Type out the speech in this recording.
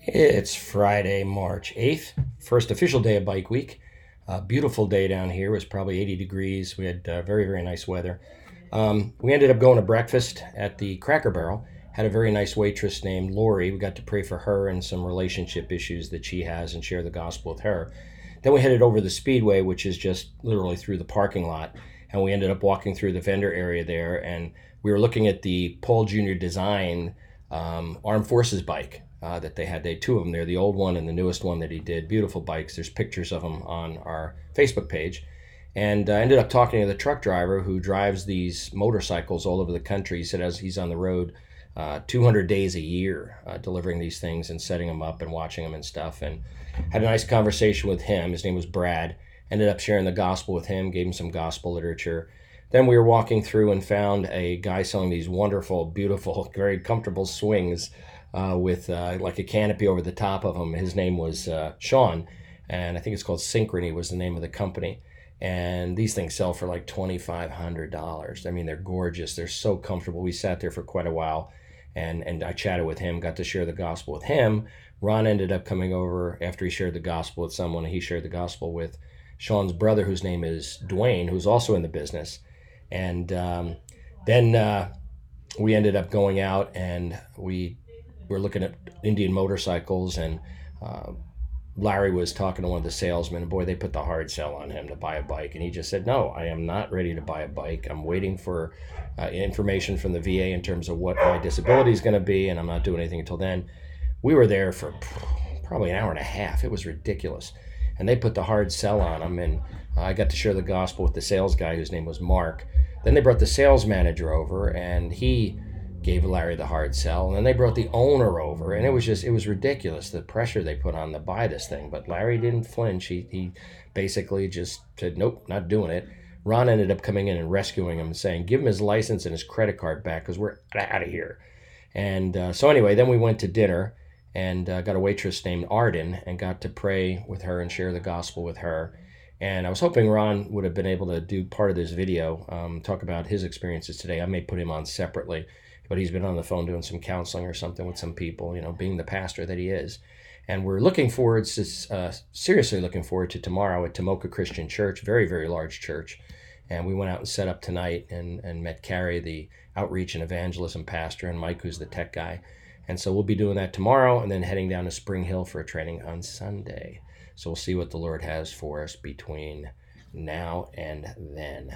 It's Friday, March 8th, first official day of bike week. Beautiful day down here. It was probably 80 degrees. We had very, very nice weather. We ended up going to breakfast at the Cracker Barrel. Had a very nice waitress named Lori. We got to pray for her and some relationship issues that she has and share the gospel with her. Then we headed over the Speedway, which is just literally through the parking lot. And we ended up walking through the vendor area there. And we were looking at the Paul Jr. Design Armed Forces bike that they had. They had two of them there, the old one and the newest one that he did. Beautiful bikes. There's pictures of them on our Facebook page. And I ended up talking to the truck driver who drives these motorcycles all over the country. He said as he's on the road 200 days a year delivering these things and setting them up and watching them and stuff. And had a nice conversation with him. His name was Brad. Ended up sharing the gospel with him, gave him some gospel literature. Then we were walking through and found a guy selling these wonderful, beautiful, very comfortable swings with like a canopy over the top of them. His name was Sean, and I think it's called Synchrony was the name of the company. And these things sell for like $2,500. I mean, they're gorgeous. They're so comfortable. We sat there for quite a while, and I chatted with him, got to share the gospel with him. Ron ended up coming over after he shared the gospel with someone. He shared the gospel with Sean's brother, whose name is Dwayne, who's also in the business. And then we ended up going out and we were looking at Indian motorcycles, and Larry was talking to one of the salesmen, and boy, they put the hard sell on him to buy a bike. And he just said, no, I am not ready to buy a bike. I'm waiting for information from the VA in terms of what my disability is going to be, and I'm not doing anything until then. We were there for probably an hour and a half. It was ridiculous. And they put the hard sell on him, and I got to share the gospel with the sales guy whose name was Mark. Then they brought the sales manager over, and he gave Larry the hard sell. And then they brought the owner over, and it was ridiculous, the pressure they put on to buy this thing. But Larry didn't flinch. He basically just said, nope, not doing it. Ron ended up coming in and rescuing him and saying, give him his license and his credit card back because we're out of here. And so anyway, then we went to dinner and got a waitress named Arden and got to pray with her and share the gospel with her. And I was hoping Ron would have been able to do part of this video, talk about his experiences today. I may put him on separately, but he's been on the phone doing some counseling or something with some people, being the pastor that he is. And we're looking forward to, seriously looking forward to tomorrow at Tomoka Christian Church, very, very large church. And we went out and set up tonight and met Carrie, the outreach and evangelism pastor, and Mike, who's the tech guy. And so we'll be doing that tomorrow and then heading down to Spring Hill for a training on Sunday. So we'll see what the Lord has for us between now and then.